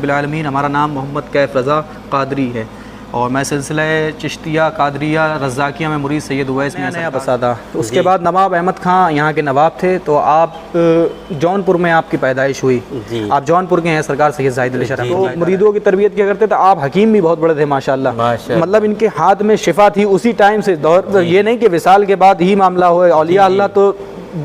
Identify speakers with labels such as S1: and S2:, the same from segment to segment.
S1: بالعالمین ہمارا نام محمد کیف رضا قادری ہے اور میں سلسلہ چشتیہ قادریہ رزاقیہ میں مرید سید اویس میں نیا بسا تھا۔ اس کے بعد نواب احمد خان یہاں کے نواب تھے، تو آپ جونپور میں آپ کی پیدائش ہوئی، آپ جونپور کے ہیں سرکار سید زاہد علی شاہ، تو مریدوں کی تربیت کیا کرتے تھے؟ آپ حکیم بھی بہت بڑے تھے ماشاءاللہ، مطلب ان کے ہاتھ میں شفا تھی اسی ٹائم سے، دور یہ نہیں کہ وصال کے بعد ہی معاملہ ہوئے۔ اولیاء اللہ تو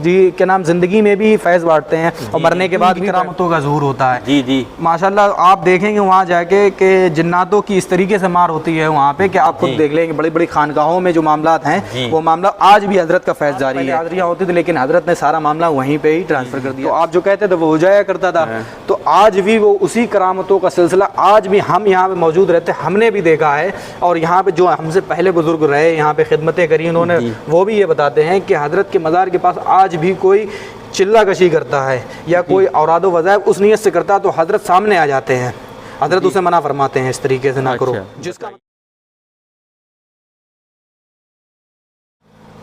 S1: جی کے نام زندگی میں بھی فیض بانٹتے ہیں اور مرنے کے بعد بھی کرامتوں کا ظہور ہوتا ہے۔ جی ماشاءاللہ آپ دیکھیں گے وہاں جا کے کہ جناتوں کی اس طریقے سے مار ہوتی ہے وہاں پہ کہ آپ خود دیکھ لیں کہ بڑی بڑی خانقاہوں میں جو معاملات ہیں وہ معاملہ آج بھی حضرت کا فیض جاری ہے۔ حاضریاں ہوتی تھی لیکن حضرت نے سارا معاملہ وہیں پہ ہی ٹرانسفر کر دیا، تو آپ جو کہتے تھے وہ ہو جایا کرتا تھا، تو آج بھی وہ اسی کرامتوں کا سلسلہ آج بھی ہم یہاں پہ موجود رہتے، ہم نے بھی دیکھا ہے، اور یہاں پہ جو ہم سے پہلے بزرگ رہے یہاں پہ خدمتیں کری انہوں نے، وہ بھی یہ بتاتے ہیں کہ حضرت کے مزار کے پاس آج بھی کوئی چلہ کشی کرتا ہے یا کوئی اوراد و وظائف اس نیت سے کرتا تو حضرت سامنے آ جاتے ہیں، حضرت اسے منع فرماتے ہیں اس طریقے سے نہ کرو۔ جس کا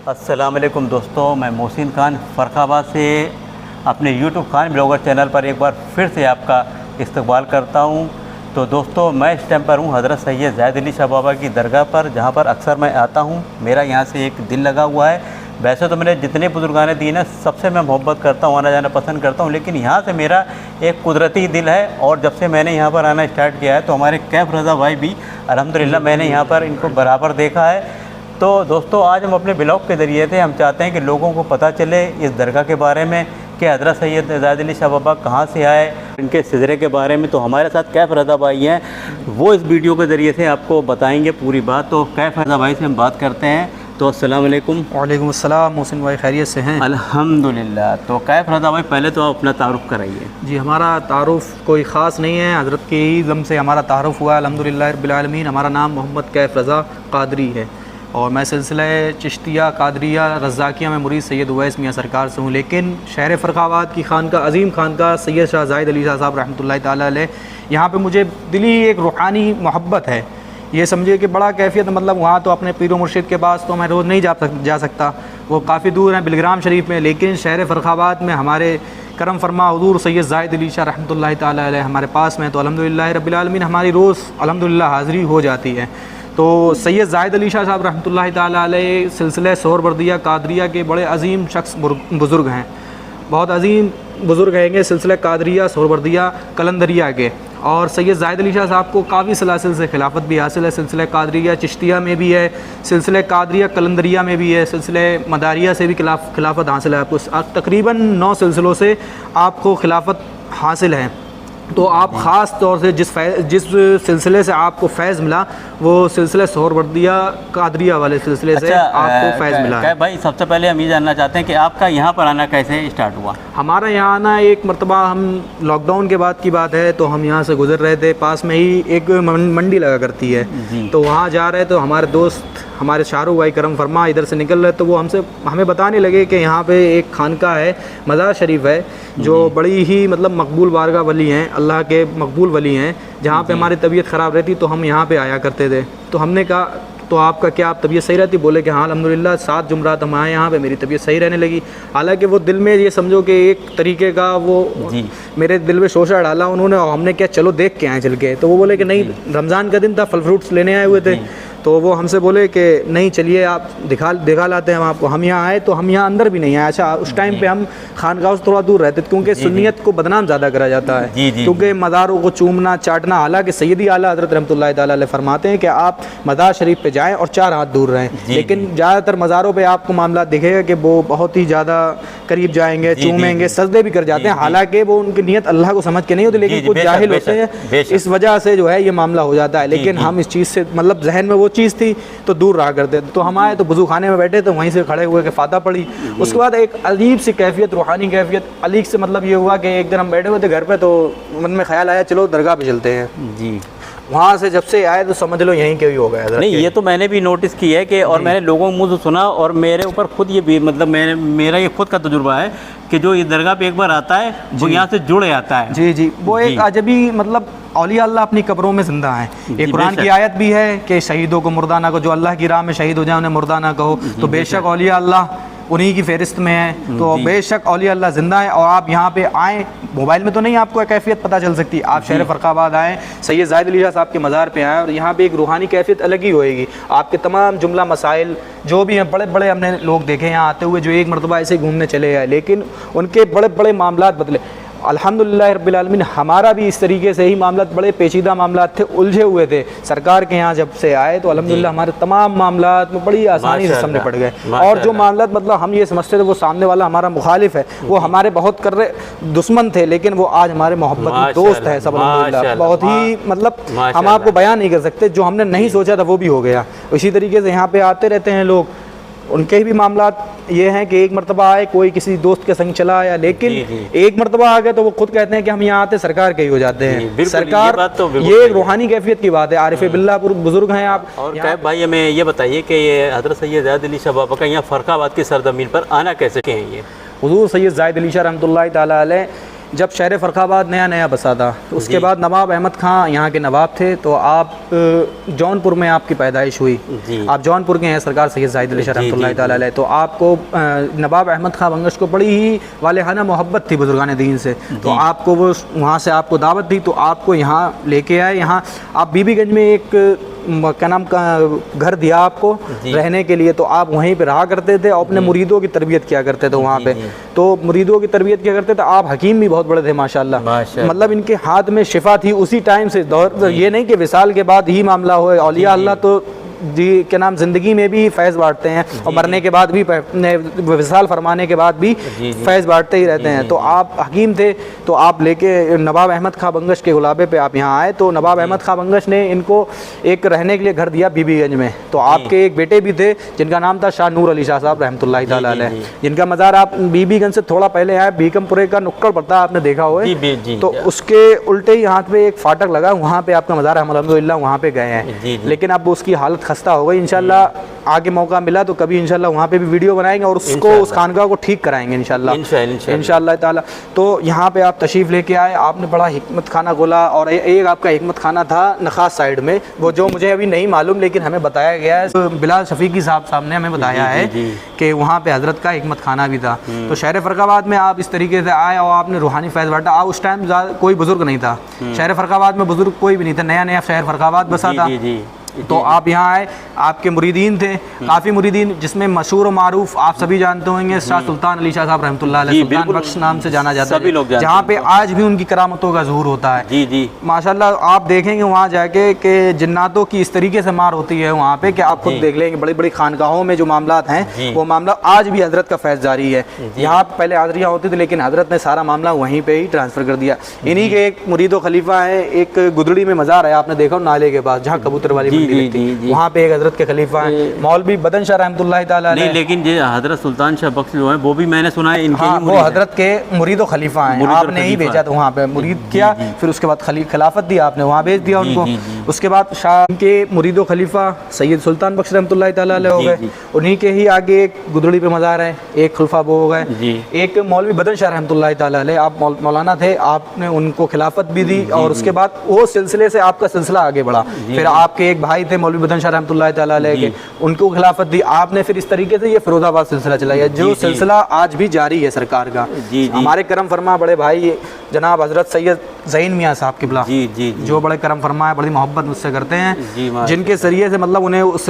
S2: السلام علیکم دوستوں، میں محسن خان فرخ آباد سے اپنے یوٹیوب خان بلاگر چینل پر ایک بار پھر سے آپ کا استقبال کرتا ہوں۔ تو دوستوں میں اس ٹائم پر ہوں حضرت سید زاہد علی شاہ بابا کی درگاہ پر، جہاں پر اکثر میں آتا ہوں، میرا یہاں سے ایک دل لگا ہوا ہے۔ ویسے تو میں نے جتنے بزرگان دین ہیں سب سے میں محبت کرتا ہوں، آنا جانا پسند کرتا ہوں، لیکن یہاں سے میرا ایک قدرتی دل ہے، اور جب سے میں نے یہاں پر آنا اسٹارٹ کیا ہے تو ہمارے کیف رضا بھائی بھی الحمدللہ میں نے یہاں پر ان کو برابر دیکھا ہے۔ تو دوستوں آج ہم اپنے بلاگ کے ذریعے سے ہم چاہتے ہیں کہ لوگوں کو پتہ چلے اس درگاہ کے بارے میں کہ حضرت سید زاہد علی شاہ بابا کہاں سے آئے، ان کے سجرے کے بارے میں۔ تو ہمارے ساتھ کیف رضا بھائی ہیں، وہ اس ویڈیو کے ذریعے سے آپ کو بتائیں گے پوری بات۔ تو کیف رضا بھائی سے ہم بات کرتے ہیں۔ تو السلام علیکم۔
S1: وعلیکم السلام، محسن بھائی خیریت سے ہیں؟
S2: الحمدللہ۔ تو کیف رضا بھائی پہلے تو آپ اپنا تعارف کرائیے۔
S1: جی ہمارا تعارف کوئی خاص نہیں ہے، حضرت کے ہی دم سے ہمارا تعارف ہوا ہے الحمدللہ رب العالمین۔ ہمارا نام محمد کیف رضا قادری ہے اور میں سلسلہ چشتیہ قادریہ رزاقیہ میں مرید سید اویس میاں سرکار سے ہوں، لیکن شہر فرخ آباد کی خانقاہ عظیم خانقاہ سید شاہ زاہد علی شاہ صاحب رحمۃ اللہ تعالیٰ علیہ، یہاں پہ مجھے دلی ایک روحانی محبت ہے، یہ سمجھے کہ بڑا کیفیت، مطلب وہاں تو اپنے پیر و مرشد کے پاس تو میں روز نہیں جا سکتا، وہ کافی دور ہیں بلگرام شریف میں، لیکن شہر فرخ آباد میں ہمارے کرم فرما حضور سید زاہد علی شاہ رحمۃ اللہ تعالیٰ علیہ ہمارے پاس میں، تو الحمدللہ رب العالمین ہماری روز الحمدللہ حاضری ہو جاتی ہے۔ تو سید زاہد علی شاہ صاحب رحمۃ اللہ تعالیٰ علیہ سلسلہ سہروردیہ قادریہ کے بڑے عظیم شخص بزرگ ہیں، بہت عظیم بزرگ ہیں گے سلسلہ قادریہ سہروردیہ قلندریہ کے، اور سید زاہد علی شاہ صاحب کو کافی سلاسل سے خلافت بھی حاصل ہے، سلسلہ قادریہ چشتیہ میں بھی ہے، سلسلہ قادریہ قلندریہ میں بھی ہے، سلسلہ مداریہ سے بھی خلافت حاصل ہے آپ کو، تقریباً 9 سلسلوں سے آپ کو خلافت حاصل ہے۔ تو آپ خاص طور سے جس سلسلے سے آپ کو فیض ملا وہ سلسلہ سہروردیہ قادریہ والے سلسلے سے آپ کو فیض ملا ہے۔
S2: بھائی سب سے پہلے ہم یہ جاننا چاہتے ہیں کہ آپ کا یہاں پر آنا کیسے اسٹارٹ ہوا؟
S1: ہمارا یہاں آنا ایک مرتبہ، ہم لاک ڈاؤن کے بعد کی بات ہے، تو ہم یہاں سے گزر رہے تھے، پاس میں ہی ایک منڈی لگا کرتی ہے، تو وہاں جا رہے تو ہمارے دوست ہمارے شاہ رخ بھائی کرم فرما ادھر سے نکل رہے، تو وہ ہمیں بتانے لگے کہ یہاں پہ ایک خانقاہ ہے، مزار شریف ہے، جو بڑی ہی مطلب مقبول بارگاہ ولی ہیں، اللہ کے مقبول ولی ہیں، جہاں پہ ہماری طبیعت خراب رہتی تو ہم یہاں پہ آیا کرتے تھے۔ تو ہم نے کہا تو آپ کا کیا آپ طبیعت صحیح رہتی؟ بولے کہ ہاں الحمدللہ 7 جمعرات ہم آئے یہاں پہ، میری طبیعت صحیح رہنے لگی۔ حالانکہ وہ دل میں یہ سمجھو کہ ایک طریقے کا وہ میرے دل میں شوشہ ڈالا انہوں نے، اور ہم نے کیا چلو دیکھ کے آئے چل کے، تو وہ بولے کہ نہیں، رمضان کا دن تھا، پھل فروٹس لینے آئے ہوئے تھے، تو وہ ہم سے بولے کہ نہیں چلیے آپ دکھا لاتے ہیں ہم آپ کو۔ ہم یہاں آئے تو ہم یہاں اندر بھی نہیں آئے، اچھا اس ٹائم پہ ہم خانقاہ سے تھوڑا دور رہتے کیونکہ سنیت کو بدنام زیادہ کرا جاتا ہے، کیونکہ مزاروں کو چومنا چاٹنا، حالانکہ سیدی اعلیٰ حضرت رحمۃ اللہ تعالیٰ علیہ فرماتے ہیں کہ آپ مزار شریف پہ جائیں اور 4 ہاتھ دور رہیں، لیکن زیادہ تر مزاروں پہ آپ کو معاملات دکھے گا کہ وہ بہت ہی زیادہ قریب جائیں گے، چومیں گے، سجدے بھی کر جاتے ہیں، حالانکہ وہ ان کی نیت اللہ کو سمجھ کے نہیں ہوتی، لیکن کچھ جاہل ہوتے ہیں، اس وجہ سے جو ہے یہ معاملہ ہو جاتا ہے۔ لیکن ہم اس چیز سے مطلب ذہن میں وہ چیز تھی تو دور رہا کرتے تھے، تو ہم آئے تو وضو خانے میں بیٹھے تو وہیں سے کھڑے ہوئے کہ فاتحہ پڑھی، اس کے بعد ایک عجیب سی کیفیت، روحانی کیفیت علیق سے مطلب یہ ہوا کہ ایک دن ہم بیٹھے ہوئے تھے گھر پہ، تو من میں خیال آیا چلو درگاہ پہ چلتے ہیں۔ وہاں سے جب سے آئے تو سمجھ لو یہیں کے ہی ہو گئے۔
S2: نہیں یہ تو میں نے بھی نوٹس کی ہے کہ، اور میں نے لوگوں منہ سے سنا، اور میرے اوپر خود یہ بھی مطلب میرا یہ خود کا تجربہ ہے کہ جو اس درگاہ پہ ایک بار آتا ہے وہ یہاں سے جڑ جاتا ہے۔
S1: جی وہ ایک عجبی مطلب اولیاء اللہ اپنی قبروں میں زندہ ہیں، ایک قرآن کی آیت بھی ہے کہ شہیدوں کو مردہ نہ کہو، جو اللہ کی راہ میں شہید ہو جائیں انہیں مردہ نہ کہو، تو بے شک اولیاء اللہ انہی کی فہرست میں ہیں. تو بے شک اولیاء اللہ زندہ ہیں. اور آپ یہاں پہ آئیں, موبائل میں تو نہیں آپ کو کیفیت پتہ چل سکتی, آپ شہر فرخ آباد آئیں, سید زاہد علی شاہ صاحب کے مزار پہ آئیں, اور یہاں پہ ایک روحانی کیفیت الگ ہی ہوئے گی. آپ کے تمام جملہ مسائل جو بھی ہیں, بڑے بڑے ہم نے لوگ دیکھے یہاں آتے ہوئے جو ایک مرتبہ ایسے گھومنے چلے گئے, لیکن ان کے بڑے بڑے معاملات بدلے. الحمدللہ رب العالمین ہمارا بھی اس طریقے سے ہی معاملات, بڑے پیچیدہ معاملات تھے, الجھے ہوئے تھے. سرکار کے یہاں جب سے آئے تو الحمدللہ ہمارے تمام معاملات میں بڑی آسانی سے سامنے پڑ گئے. اور جو معاملات مطلب ہم یہ سمجھتے تھے وہ سامنے والا ہمارا مخالف ہے, وہ ہمارے بہت کر رہے دشمن تھے, لیکن وہ آج ہمارے محبت دوست ہے سب. الحمدللہ بہت ہی مطلب ہم آپ کو بیان نہیں کر سکتے, جو ہم نے نہیں سوچا تھا وہ بھی ہو گیا. اسی طریقے سے یہاں پہ آتے رہتے ہیں لوگ, ان کے بھی معاملات یہ ہیں کہ ایک مرتبہ آئے, کوئی کسی دوست کے سنگ چلا آیا, لیکن ایک مرتبہ آ گئے تو وہ خود کہتے ہیں کہ ہم یہاں آتے سرکار کے ہی ہو جاتے ہیں. سرکار یہ روحانی کیفیت کی بات ہے. عارف باللہ بزرگ ہیں آپ.
S2: اور بھائی ہمیں یہ بتائیے کہ یہ حضرت سید زاہد علی شاہ بابا کا یہاں فرخ آباد کی سرزمین پر آنا کیسے ہیں؟ یہ
S1: حضور سید زاہد علی شاہ رحمۃ اللہ تعالیٰ علیہ جب شہر فرخ آباد نیا بسا تھا, اس کے بعد نواب احمد خان یہاں کے نواب تھے, تو آپ جونپور میں آپ کی پیدائش ہوئی. آپ جونپور کے ہیں سرکار سید زاہد علی شاہ رحمۃ اللہ تعالیٰ علیہ. تو آپ کو نواب احمد خان بنگش کو بڑی ہی والہانہ محبت تھی بزرگان دین سے, تو آپ کو وہ وہاں سے آپ کو دعوت دی, تو آپ کو یہاں لے کے آئے. یہاں آپ بی بی گنج میں ایک کیا نام کا گھر دیا آپ کو رہنے کے لیے, تو آپ وہیں پہ رہا کرتے تھے اور اپنے مریدوں کی تربیت کیا کرتے تھے وہاں پہ. تو مریدوں کی تربیت کیا کرتے تھے. آپ حکیم بھی بہت بڑے تھے ماشاءاللہ, مطلب ان کے ہاتھ میں شفا تھی اسی ٹائم سے. یہ نہیں کہ وصال کے بعد ہی معاملہ ہوئے. اولیاء اللہ تو جی کیا نام زندگی میں بھی فیض بانٹتے ہیں, اور مرنے کے بعد بھی وصال فرمانے کے بعد بھی فیض بانٹتے ہی رہتے ہیں. تو آپ حکیم تھے, تو آپ لے کے نواب احمد خان بنگش کے غلابے پہ آپ یہاں آئے. تو نواب احمد خان بنگش نے ان کو ایک رہنے کے لیے گھر دیا بی بی گنج میں. تو آپ کے ایک بیٹے بھی تھے جن کا نام تھا شاہ نور علی شاہ صاحب رحمۃ اللہ تعالیٰ علیہ, جن کا مزار آپ بی بی گنج سے تھوڑا پہلے آئے, بیکم پورے کا نکڑ پڑتا ہے, آپ نے دیکھا ہوا ہے. تو اس کے الٹے ہی ہاتھ پہ ایک فاٹک لگا, وہاں پہ آپ کا مزار الحمدللہ وہاں پہ گئے ہیں. لیکن اب اس کی حالت خستہ ہو گئی. انشاءاللہ آگے موقع ملا تو کبھی انشاءاللہ وہاں پہ بھی ویڈیو بنائیں گے اور اس کو اس خانقاہ کو ٹھیک کرائیں گے انشاءاللہ تعالی. تو یہاں پہ آپ تشریف لے کے آئے, آپ نے بڑا حکمت خانہ کھولا, اور ایک آپ کا حکمت خانہ تھا نخاس سائیڈ میں, وہ جو مجھے ابھی نہیں معلوم لیکن ہمیں بتایا گیا ہے, بلال شفیقی صاحب نے ہمیں بتایا ہے کہ وہاں پہ حضرت کا حکمت خانہ بھی تھا. تو شہر فرخ آباد میں آپ اس طریقے سے آئے اور آپ نے روحانی فیض بانٹا. آپ اس ٹائم کوئی بزرگ نہیں تھا شہر فرخ آباد میں, بزرگ کوئی بھی نہیں تھا, نیا شہر فرخ آباد بسا تھا. تو آپ یہاں آئے, آپ کے مریدین تھے کافی مریدین, جس میں مشہور و معروف آپ سبھی جانتے ہوں گے شاہ سلطان علی شاہ صاحب رحمۃ اللہ علیہ, سلطان بخش نام سے جانا جاتا ہے, جہاں پہ آج بھی ان کی کرامتوں کا ظہور ہوتا ہے. ماشاءاللہ آپ دیکھیں گے وہاں جا کے کہ جناتوں کی اس طریقے سے مار ہوتی ہے وہاں پہ کہ آپ خود دیکھ لیں گے. بڑی بڑی خانقاہوں میں جو معاملات ہیں وہ معاملہ آج بھی حضرت کا فیض جاری ہے. یہاں پہلے حاضریاں ہوتی تھی لیکن حضرت نے سارا معاملہ وہیں پہ ہی ٹرانسفر کر دیا. انہی کے ایک مرید و خلیفہ ہے, ایک گدڑی میں مزار ہے, آپ نے دیکھا نالے کے پاس جہاں کبوتر والی منڈی لگتی ہے, وہاں پہ ایک حضرت کے خلیفہ ہیں مولوی بدن شاہ رحمۃ اللہ تعالیٰ علیہ.
S2: لیکن حضرت سلطان شاہ بخش جو ہیں وہ بھی میں نے سنا ہے ان کے
S1: وہ حضرت کے مرید و خلیفہ ہیں. آپ نے ہی بھیجا تو وہاں پہ مرید کیا, پھر اس کے بعد خلافت دی آپ نے, وہاں بھیج دیا ان کو. اس کے بعد شاہ کے مرید و خلیفہ سید سلطان بخش رحمۃ اللہ تعالیٰ علیہ ہو گئے. انہی کے ہی آگے ایک گدڑی پہ مزار ہے, ایک خلفہ وہ ہو گئے. ایک مولوی بدن شاہ رحمۃ اللہ تعالیٰ علیہ, آپ مولانا تھے, آپ نے ان کو خلافت بھی دی, اور اس کے بعد وہ سلسلے سے آپ کا سلسلہ آگے بڑھا. پھر آپ کے ایک بھائی تھے مولوی بدن شاہ رحمۃ اللہ تعالیٰ علیہ کے, ان کو خلافت دی آپ نے. پھر اس طریقے سے یہ فیروز آباد سلسلہ چلایا, جو سلسلہ آج بھی جاری ہے سرکار کا. ہمارے کرم فرما بڑے بھائی جناب حضرت سید ذہین میاں صاحب قبلہ, جو بڑے کرم فرما ہے, بڑی محبت مجھ سے کرتے ہیں, جن کے ذریعے سے مطلب انہیں اس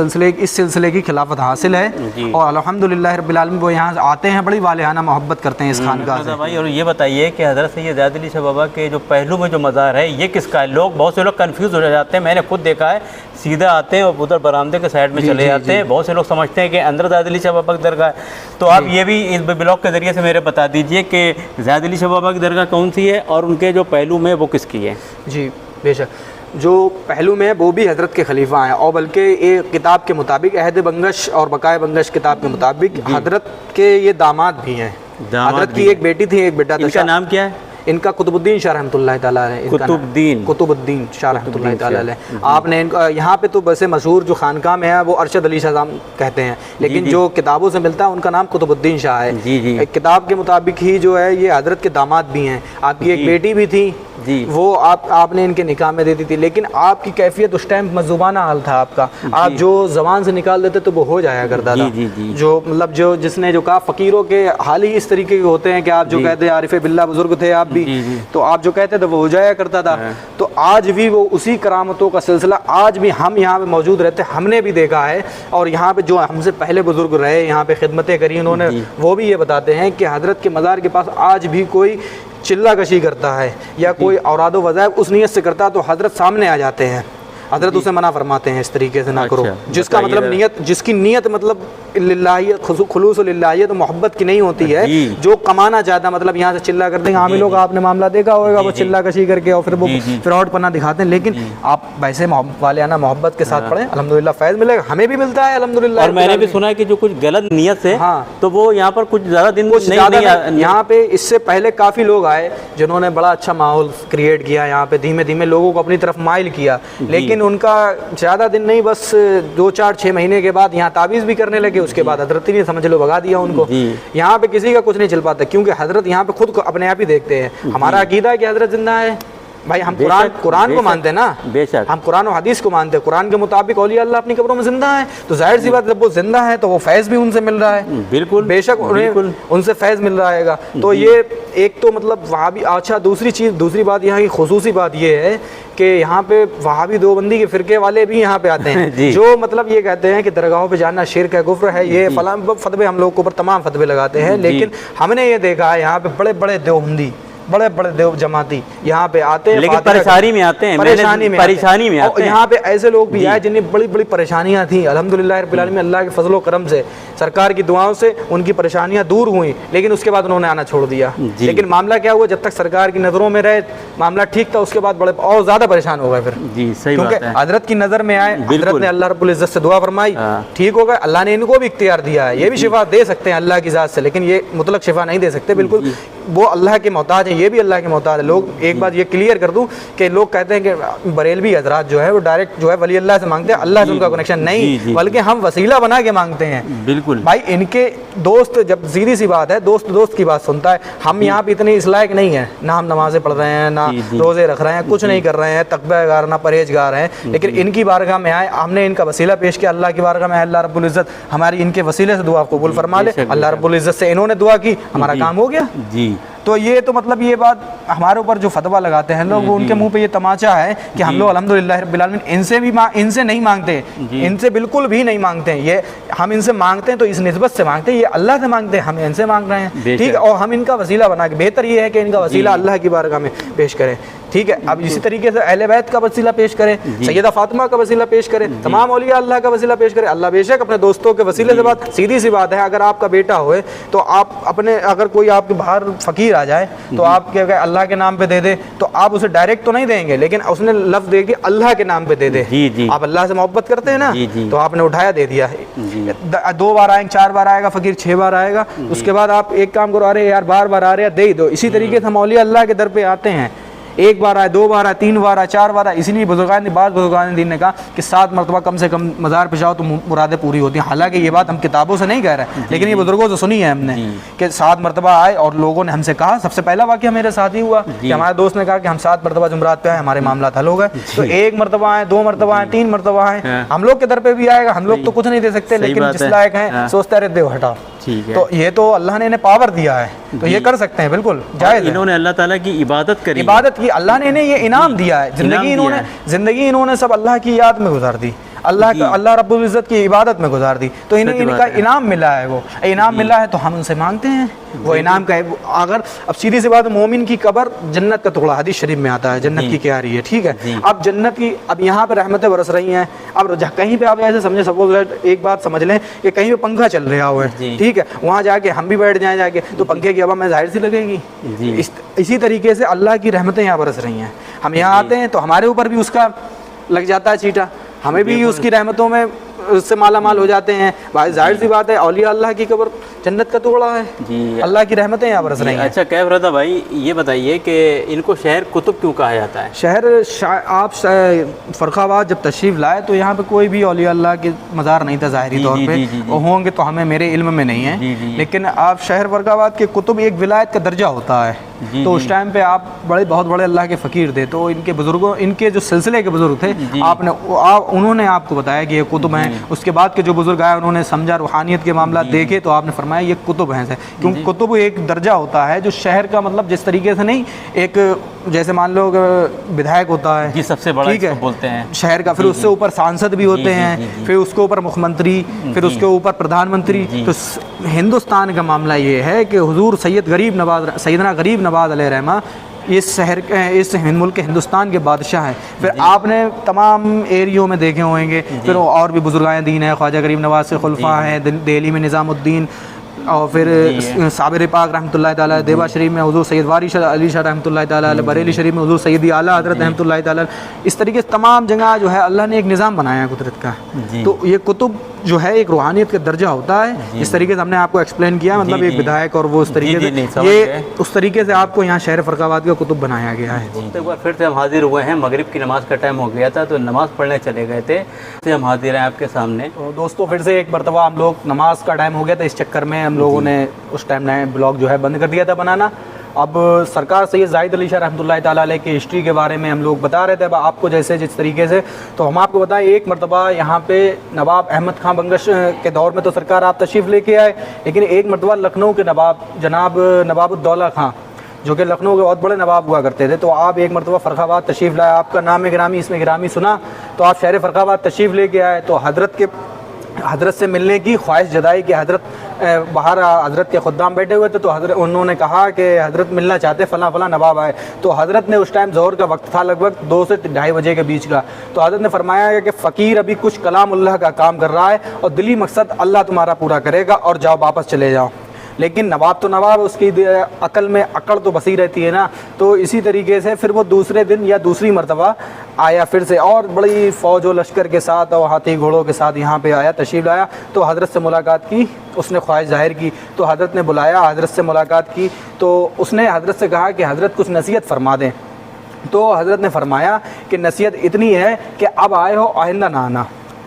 S1: سلسلے کی خلافت حاصل ہے, اور الحمدللہ رب العالمین وہ یہاں آتے ہیں, بڑی والہانہ محبت کرتے ہیں اس خانقاہ سے.
S2: اور یہ بتائیے کہ حضرت سید زاہد علی شاہ بابا کے جو پہلو میں جو مزار ہے یہ کس کا ہے؟ بہت سے لوگ کنفیوز ہو جاتے ہیں, میں نے خود دیکھا ہے, سیدھا آتے ہیں اور ادھر برآمدے کے سائڈ میں چلے جاتے ہیں. بہت سے لوگ سمجھتے ہیں کہ اندر زاہد علی شاہ بابا کی درگاہ ہے. تو آپ یہ بھی اس بلاگ کے ذریعے سے میرے بتا دیجئے کہ زاہد علی شاہ بابا کی درگاہ کون سی ہے اور ان کے جو پہلو میں وہ کس کی ہے؟
S1: جی بے شک, جو پہلو میں وہ بھی حضرت کے خلیفہ ہیں, اور بلکہ ایک کتاب کے مطابق عہد بنگش اور بقائے بنگش کتاب کے مطابق حضرت کے یہ داماد بھی ہیں. حضرت کی ایک بیٹی تھی, ایک بیٹا تھا.
S2: ان کا نام کیا ہے؟
S1: ان کا قطب الدین شاہ رحمۃ اللہ تعالیٰ علیہ. قطب الدین شاہ رحمۃ اللہ تعالیٰ علیہ. آپ نے یہاں پہ تو ویسے مشہور جو خانقاہ میں ہے وہ ارشد علی شاہ کہتے ہیں, لیکن جو کتابوں سے ملتا ہے ان کا نام قطب الدین شاہ ہے. کتاب کے مطابق ہی جو ہے یہ حضرت کے داماد بھی ہیں. آپ کی ایک بیٹی بھی تھی
S2: جی
S1: وہ آپ نے ان کے نکاح میں دے دی تھی، لیکن آپ کی کیفیت اس ٹائم مذوبانہ حال تھا آپ کا، آپ جو زبان سے نکال دیتے تو وہ ہو جایا کرتا تھا، جو مطلب جس نے جو کہا فقیروں کے حال ہی اس طریقے کے ہوتے ہیں کہ آپ جو کہتے ہیں عارف باللہ بزرگ تھے آپ بھی، تو آپ جو کہتے تھے وہ ہو جایا کرتا تھا۔ تو آج بھی وہ اسی کرامتوں کا سلسلہ آج بھی ہم یہاں پہ موجود رہتے، ہم نے بھی دیکھا ہے، اور یہاں پہ جو ہم سے پہلے بزرگ رہے یہاں پہ خدمتیں کری انہوں نے، وہ بھی یہ بتاتے ہیں کہ حضرت کے مزار کے پاس آج بھی کوئی چلہ کشی کرتا ہے یا کوئی اوراد و وظائف اس نیت سے کرتا تو حضرت سامنے آ جاتے ہیں، حضرت اسے منع فرماتے ہیں اس طریقے سے نہ کرو، جس کا مطلب نیت، جس کی نیت مطلب للہیت، خلوص و للہیت محبت کی نہیں ہوتی ہے، جو کمانا چاہتا مطلب یہاں سے چلہ کر دیں گے، عاملوں کا آپ نے معاملہ دیکھا ہوگا، وہ چلہ کشی کر کے اور پھر وہ فراڈ پنا دکھاتے ہیں، لیکن آپ ویسے والانہ محبت کے ساتھ پڑھیں، الحمدللہ فیض ملے گا، ہمیں بھی ملتا ہے الحمدللہ۔
S2: اور میں نے بھی سنا ہے کہ جو کچھ غلط نیت سے تو وہ یہاں پر کچھ زیادہ دن نہیں،
S1: یہاں پہ اس سے پہلے کافی لوگ آئے جنہوں نے بڑا اچھا ماحول کریٹ کیا یہاں پہ، دھیمے دھیمے لوگوں کو اپنی طرف مائل کیا، لیکن ان کا زیادہ دن نہیں، بس 2-4-6 مہینے کے بعد یہاں تعویذ بھی کرنے لگے، اس کے بعد حضرت نے سمجھ لو بھگا دیا ان کو۔ یہاں پہ کسی کا کچھ نہیں چل پاتا کیونکہ حضرت یہاں پہ خود کو اپنے آپ ہی دیکھتے ہیں، ہمارا عقیدہ ہے کہ حضرت زندہ ہے بھائی، ہم قرآن کو مانتے ہیں نا، بے شک ہم قرآن و حدیث کو مانتے ہیں، قرآن کے مطابق اولیاء اللہ اپنی قبروں میں زندہ ہے، تو ظاہر سی بات جب وہ زندہ ہے تو وہ فیض بھی ان سے مل رہا ہے، بالکل بے شک ان سے فیض مل رہا ہے۔ تو یہ ایک تو مطلب وہابی، اچھا دوسری بات یہاں کی خصوصی بات یہ ہے کہ یہاں پہ وہابی دیوبندی کے فرقے والے بھی یہاں پہ آتے ہیں، جو مطلب یہ کہتے ہیں کہ درگاہوں پہ جانا شرک ہے، کفر ہے، یہ فلاں فتوے ہم لوگ کے اوپر تمام فتوے لگاتے ہیں، لیکن ہم نے یہ دیکھا ہے یہاں پہ بڑے بڑے دیوبندی، بڑے بڑے دیو جماعتی یہاں پہ آتے ہیں، لیکن پریشانی میں آتے ہیں، پریشانی میں آتے ہیں، یہاں پہ ایسے لوگ بھی آئے جنہیں بڑی بڑی پریشانیاں تھیں، الحمدللہ رب العالمین اللہ کے فضل و کرم سے، سرکار کی دعاؤں سے ان کی پریشانیاں دور ہوئیں، لیکن اس کے بعد انہوں نے آنا چھوڑ دیا۔ لیکن معاملہ کیا ہوا، جب تک سرکار کی نظروں میں رہے معاملہ ٹھیک تھا، اس کے بعد بڑے اور زیادہ پریشان ہو گئے پھر، کیونکہ حضرت کی نظر میں آئے، حضرت نے اللہ رب العزت سے دعا فرمائی، ٹھیک ہو گئے، اللہ نے ان کو بھی اختیار دیا ہے، یہ بھی شفا دے سکتے ہیں اللہ کی ذات سے، لیکن یہ مطلق شفا نہیں دے سکتے، بالکل وہ اللہ کے محتاج ہیں، یہ بھی اللہ کے محتاج ہے۔ لوگ ایک بات یہ کلیئر کر دوں کہ لوگ کہتے ہیں کہ بریلوی حضرات جو ہے وہ ڈائریکٹ جو ہے ولی اللہ سے مانگتے ہیں، اللہ سے ان کا کنیکشن نہیں، بلکہ ہم وسیلہ بنا کے مانگتے ہیں۔ بالکل بھائی، ان کے دوست، جب سیدھی سی بات ہے، دوست کی بات سنتا ہے، ہم یہاں پہ اتنے اس لائق نہیں ہیں، نہ ہم نمازیں پڑھ رہے ہیں، نہ روزے رکھ رہے ہیں، کچھ نہیں کر رہے ہیں، تقویٰ گار نہ پرہیزگار ہیں، لیکن ان کی بارگاہ میں آئے، ہم نے ان کا وسیلہ پیش کیا اللہ کی بارگاہ میں، اللہ رب العزت ہماری ان کے وسیلے سے دعا قبول فرما لے، اللہ رب العزت سے انہوں نے دعا کی، ہمارا کام ہو گیا۔ جی تو یہ تو مطلب یہ بات ہمارے اوپر جو فتویٰ لگاتے ہیں لوگ، وہ ان کے منہ پہ یہ تماچا ہے کہ ہم لوگ الحمدللہ رب العالمین ان سے نہیں مانگتے، ان سے بالکل بھی نہیں مانگتے ہیں، یہ ہم ان سے مانگتے ہیں تو اس نسبت سے مانگتے ہیں، یہ اللہ سے مانگتے ہیں، ہم ان سے مانگ رہے ہیں، ٹھیک ہے، اور ہم ان کا وسیلہ بنا کے، بہتر یہ ہے کہ ان کا وسیلہ اللہ کی بارگاہ میں پیش کریں، ٹھیک ہے۔ اب اسی طریقے سے اہل بیت کا وسیلہ پیش کریں، سیدہ فاطمہ کا وسیلہ پیش کریں، تمام اولیاء اللہ کا وسیلہ پیش کریں، اللہ بے شک اپنے دوستوں کے وسیلے سے بات، سیدھی سی بات ہے، اگر آپ کا بیٹا ہوئے تو آپ اپنے، اگر کوئی آپ کے باہر فقیر آ جائے تو آپ کیا کہ اللہ کے نام پہ دے دے، تو آپ اسے ڈائریکٹ تو نہیں دیں گے، لیکن اس نے لفظ دے کے اللہ کے نام پہ دے دے، آپ اللہ سے محبت کرتے ہیں نا، تو آپ نے اٹھایا دے دیا، 2 بار آئیں گے، 4 بار آئے گا فقیر، 6 بار آئے گا، اس کے بعد آپ ایک کام کرو، ارے یار بار بار آ رہے ہیں دے ہی دو۔ اسی طریقے سے ہم اولیاء اللہ کے در پہ آتے ہیں، 1 بار آئے، 2 بار آئے، 3 بار آئے، 4 بار آئے، اسی لیے بعض بزرگان دین نے کہا کہ 7 مرتبہ کم سے کم مزار پہ جاؤ تو مرادیں پوری ہوتی ہیں، حالانکہ یہ بات ہم کتابوں سے نہیں کہہ رہے، لیکن یہ بزرگوں سے سنی ہے ہم نے کہ 7 مرتبہ آئے، اور لوگوں نے ہم سے کہا، سب سے پہلا واقعہ میرے ساتھ ہی ہوا کہ ہمارے دوست نے کہا کہ ہم 7 مرتبہ جمعرات پہ آئے، ہمارے معاملات حل ہو گئے، تو 1 مرتبہ آئے، 2 مرتبہ آئے، 3 مرتبہ آئے، ہم لوگ کے در پہ بھی آئے گا، ہم لوگ تو کچھ نہیں دے سکتے، لیکن جس لائق ہیں سوچتے رہتے ہو ہٹا، تو یہ تو اللہ نے انہیں پاور دیا ہے، تو یہ کر سکتے ہیں، بالکل جائز ہے،
S2: انہوں نے اللہ تعالیٰ کی عبادت کری،
S1: عبادت کی، اللہ نے انہیں یہ انعام دیا ہے، زندگی انہوں نے سب اللہ کی یاد میں گزار دی، اللہ رب العزت کی عبادت میں گزار دی، تو انہیں ان کا انعام ملا ہے، وہ انعام ملا ہے تو ہم ان سے مانگتے ہیں، وہ انعام کا ہے۔ اگر اب سیدھی سی بات، مومن کی قبر جنت کا ٹکڑا، حدیث شریف میں آتا ہے جنت کی کیاری ہے، ٹھیک ہے، اب جنت کی، اب یہاں پہ رحمتیں برس رہی ہیں، اب کہیں پہ آپ ایسے سمجھیں، سپوز ایک بات سمجھ لیں کہ کہیں پہ پنکھا چل رہا ہوا ہے، ٹھیک ہے، وہاں جا کے ہم بھی بیٹھ جائیں، جا کے تو پنکھے کی ہوا میں ظاہر سی لگے گی، اسی طریقے سے اللہ کی رحمتیں یہاں برس رہی ہیں، ہم یہاں آتے ہیں تو ہمارے اوپر بھی اس کا لگ جاتا ہے چیٹا، ہمیں بھی اس کی رحمتوں میں اس سے مالا مال ہو جاتے ہیں، بھائی ظاہر سی بات ہے، اولیاء اللہ کی قبر جنت کا ٹکڑا ہے، اللہ کی رحمتیں یہاں برس رہی ہیں۔
S2: اچھا کیف رضا بھائی، یہ بتائیے کہ ان کو شہر قطب کیوں کہا جاتا ہے؟
S1: شہر آپ فرخ آباد جب تشریف لائے تو یہاں پہ کوئی بھی اولیاء اللہ کے مزار نہیں تھا ظاہری طور پہ، ہوں گے تو ہمیں میرے علم میں نہیں ہے، لیکن آپ شہر فرخ آباد کے قطب ایک ولایت کا درجہ ہوتا ہے،
S2: جی
S1: تو اس ٹائم پہ آپ بہت بڑے اللہ کے فقیر تھے، تو ان کے بزرگوں، ان کے جو سلسلے کے بزرگ تھے، انہوں نے آپ کو بتایا کہ یہ کتب ہیں۔ اس کے بعد کے جو بزرگ آئے انہوں نے سمجھا، روحانیت کے معاملات دیکھے، تو آپ نے فرمایا یہ کتب ہیں، کیونکہ کتب ایک درجہ ہوتا ہے جو شہر کا، مطلب جس طریقے سے نہیں، ایک جیسے مان لو ودھائک ہوتا ہے
S2: جی، سب سے بڑا
S1: ٹھیک ہے
S2: بولتے ہیں
S1: شہر کا، پھر اس سے اوپر سانسد بھی ہوتے ہیں، پھر اس کے اوپر مکھ منتری، پھر اس کے اوپر پردھان منتری۔ تو ہندوستان کا معاملہ یہ ہے کہ حضور سیدنا غریب نواز علیہ رحمہ اس ملک ہندوستان کے بادشاہ ہیں۔ پھر آپ نے تمام ایریوں میں دیکھے ہوئیں گے، پھر اور بھی بزرگان دین ہیں، خواجہ غریب نواز سے خلفاء ہیں، دہلی میں نظام الدین، اور پھر صابر پاک رحمۃ اللہ تعالیٰ، دیوا شریف میں حضور سید واری علی شاہ رحمۃ اللہ تعالیٰ، بریلی شریف میں حضور سیدی اعلیٰ حضرت رحمۃ اللہ تعالیٰ۔ اس طریقے سے تمام جگہ جو ہے اللہ نے ایک نظام بنایا ہے قدرت کا۔ تو یہ کتب جو ہے ایک روحانیت کا درجہ ہوتا ہے، اس طریقے سے ہم نے آپ کو ایکسپلین کیا، مطلب ایک ودھائک اور وہ اس طریقے سے، یہ اس طریقے سے آپ کو یہاں شہر فرخ آباد کا کتب بنایا گیا ہے۔
S2: ایک بار پھر سے ہم حاضر ہوئے ہیں، مغرب کی نماز کا ٹائم ہو گیا تھا تو نماز پڑھنے چلے گئے تھے، پھر ہم حاضر ہیں آپ کے سامنے۔
S1: تو دوستوں پھر سے ایک مرتبہ ہم لوگ نماز کا ٹائم ہو گیا تھا، اس چکر میں ہم لوگوں نے اس ٹائم نئے بلاگ جو ہے بند کر دیا تھا بنانا۔ اب سرکار سید زاہد علی شاہ رحمۃ اللہ تعالیٰ علیہ کی ہسٹری کے بارے میں ہم لوگ بتا رہے تھے آپ کو، جس طریقے سے، تو ہم آپ کو بتائیں ایک مرتبہ یہاں پہ نواب احمد خان بنگش کے دور میں تو سرکار آپ تشریف لے کے آئے، لیکن ایک مرتبہ لکھنؤ کے نواب جناب نواب الدولہ خان، جو کہ لکھنؤ کے بہت بڑے نواب ہوا کرتے تھے، تو آپ ایک مرتبہ فرخ آباد تشریف لائے۔ آپ کا نام گرامی اس میں گرامی سنا تو آپ شہر فرخ آباد تشریف لے کے آئے، تو حضرت سے ملنے کی خواہش جتائی کہ حضرت باہر حضرت کے خدام بیٹھے ہوئے تھے، تو انہوں نے کہا کہ حضرت ملنا چاہتے فلاں نواب آئے۔ تو حضرت نے اس ٹائم ظہر کا وقت تھا، لگ بھگ 2 سے 2:30 بجے کے بیچ کا، تو حضرت نے فرمایا کہ فقیر ابھی کچھ کلام اللہ کا کام کر رہا ہے اور دلی مقصد اللہ تمہارا پورا کرے گا، اور جاؤ واپس چلے جاؤ۔ لیکن نواب تو نواب، اس کی عقل میں عقل تو بسی رہتی ہے نا، تو اسی طریقے سے پھر وہ دوسرے دن یا دوسری مرتبہ آیا پھر سے، اور بڑی فوج و لشکر کے ساتھ اور ہاتھی گھوڑوں کے ساتھ یہاں پہ آیا، تشریف لایا، تو حضرت سے ملاقات کی، اس نے خواہش ظاہر کی، تو حضرت نے بلایا، حضرت سے ملاقات کی، تو اس نے حضرت سے کہا کہ حضرت کچھ نصیحت فرما دیں۔ تو حضرت نے فرمایا کہ نصیحت اتنی ہے کہ اب آئے ہو آئندہ نہ آنا،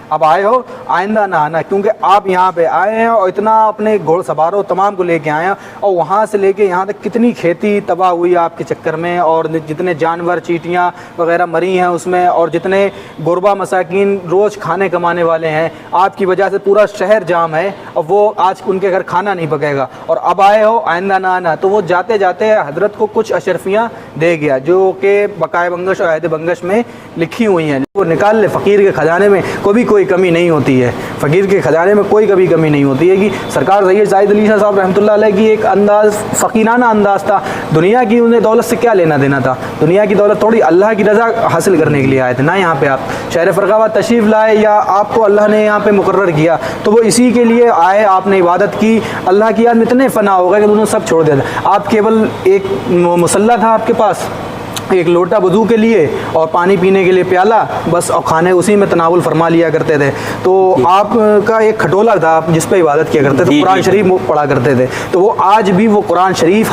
S1: اب آئے ہو آئندہ نہ آنا، کیونکہ آپ یہاں پہ آئے ہیں اور اتنا اپنے گھوڑ سواروں تمام کو لے کے آئے ہیں، اور وہاں سے لے کے یہاں تک کتنی کھیتی تباہ ہوئی آپ کے چکر میں، اور جتنے جانور چیٹیاں وغیرہ مری ہیں اس میں، اور جتنے غربا مساکین روز کھانے کمانے والے ہیں، آپ کی وجہ سے پورا شہر جام ہے، اور وہ آج ان کے گھر کھانا نہیں پکے گا، اور اب آئے ہو آئندہ نہ آنا۔ تو وہ جاتے جاتے حضرت کو کچھ اشرفیاں دے گیا جو کہ بقائے بنگش اور عہد بنگش میں لکھی ہوئی ہیں، وہ نکال لے۔ فقیر کے خزانے میں کبھی کوئی کمی نہیں ہوتی ہے، فقیر کے خزانے میں کوئی کبھی کمی نہیں ہوتی ہے، کہ سرکار سید زاہد علی شاہ صاحب رحمۃ اللہ علیہ کی ایک انداز فقیرانہ انداز تھا، دنیا کی انہیں دولت سے کیا لینا دینا تھا، دنیا کی دولت تھوڑی، اللہ کی رضا حاصل کرنے کے لیے آئے تھے نا یہاں پہ۔ آپ شہر فرخ آباد تشریف لائے یا آپ کو اللہ نے یہاں پہ مقرر کیا تو وہ اسی کے لیے آئے، آپ نے عبادت کی، اللہ کی یاد میں اتنے فنا ہو گئے کہ انہوں نے سب چھوڑ دیا تھا۔ آپ کیول ایک مصلی تھا آپ کے پاس، ایک لوٹا وضو کے لیے اور پانی پینے کے لیے پیالہ، بس، اور کھانے اسی میں تناول فرما لیا کرتے تھے۔ تو آپ کا ایک کھٹولا تھا جس پہ عبادت کیا کرتے تھے، قرآن شریف پڑھا کرتے تھے، تو وہ آج بھی وہ قرآن شریف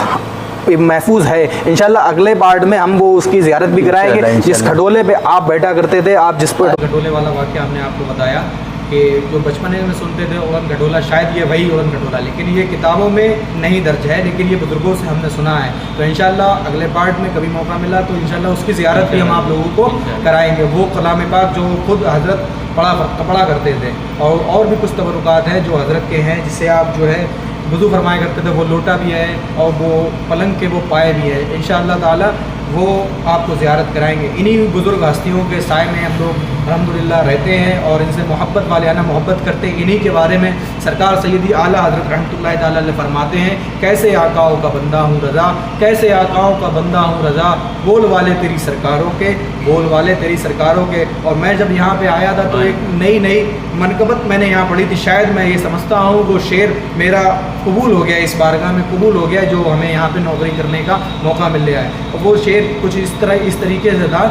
S1: محفوظ ہے۔ انشاءاللہ اگلے پارٹ میں ہم وہ اس کی زیارت بھی کرائیں گے، جس کھٹولے پہ آپ بیٹھا کرتے تھے، آپ جس پر کھٹولے والا واقعہ ہم نے آپ کو بتایا کہ جو بچپن میں سنتے تھے اڑن کھٹولا، شاید یہ وہی اڑن کھٹولا، لیکن یہ کتابوں میں نہیں درج ہے، لیکن یہ بزرگوں سے ہم نے سنا ہے۔ تو انشاءاللہ اگلے پارٹ میں کبھی موقع ملا تو انشاءاللہ اس کی زیارت بھی ہم آپ لوگوں کو کرائیں گے۔ وہ کلام پاک جو خود حضرت پڑھا کرتے تھے، اور بھی کچھ تبرکات ہیں جو حضرت کے ہیں، جس سے آپ جو ہے وضو فرمایا کرتے تھے، وہ لوٹا بھی ہے اور وہ پلنگ کے وہ پائے بھی ہے، انشاءاللہ تعالی وہ آپ کو زیارت کرائیں گے۔ انہی بزرگ ہستیوں کے سائے میں ہم لوگ الحمدللہ رہتے ہیں اور ان سے محبت والیانہ محبت کرتے ہیں۔ انہی کے بارے میں سرکار سیدی اعلیٰ حضرت رحمۃ اللہ تعالیٰ علیہ فرماتے ہیں، کیسے آقاؤں کا بندہ ہوں رضا، کیسے آقاؤں کا بندہ ہوں رضا، بول والے تیری سرکاروں کے، بول والے تیری سرکاروں کے۔ اور میں جب یہاں پہ آیا تھا تو ایک نئی منقبت میں نے یہاں پڑھی تھی، شاید میں یہ سمجھتا ہوں وہ شعر میرا قبول ہو گیا، اس بارگاہ میں قبول ہو گیا جو ہمیں یہاں پہ نوکری کرنے کا موقع مل گیا ہے۔ اور وہ شعر کچھ اس طریقے سے تھا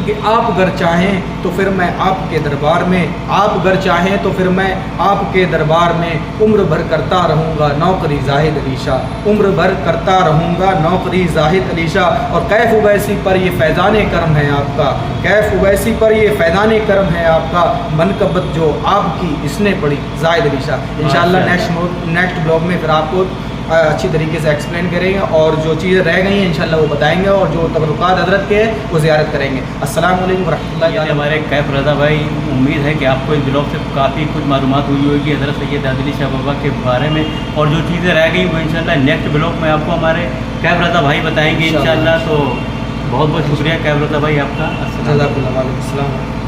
S1: کہ آپ اگر چاہیں تو پھر میں آپ کے دربار میں، آپ اگر چاہیں تو پھر میں آپ کے دربار میں عمر بھر کرتا رہوں گا نوکری زاہد علی شاہ، عمر بھر کرتا رہوں گا نوکری زاہد علی شاہ۔ اور کیف اویسی پر یہ فیضان کرم ہے آپ کا، کیف اویسی پر یہ فیضان کرم ہے آپ کا، منقبت جو آپ کی اس نے پڑھی زاہد علی شاہ۔ انشاءاللہ نیکسٹ بلاگ میں پھر آپ کو اچھی طریقے سے ایکسپلین کریں گے اور جو چیزیں رہ گئی ہیں انشاءاللہ وہ بتائیں گے اور جو تبرکات حضرت کے ہیں وہ زیارت کریں گے. السلام علیکم ورحمۃ اللہ
S2: یہ
S1: تعالیٰ.
S2: ہمارے کیف رضا بھائی، امید ہے کہ آپ کو اس بلاگ سے کافی کچھ معلومات ہوئی ہوگی حضرت سید زید علی شاہ بابا کے بارے میں، اور جو چیزیں رہ گئی وہ انشاءاللہ نیکسٹ بلاگ میں آپ کو ہمارے کیف رضا بھائی بتائیں گے انشاءاللہ. تو بہت بہت شکریہ کیف رضا بھائی آپ کا.
S1: جزاک اللہ. وعلیکم السلام.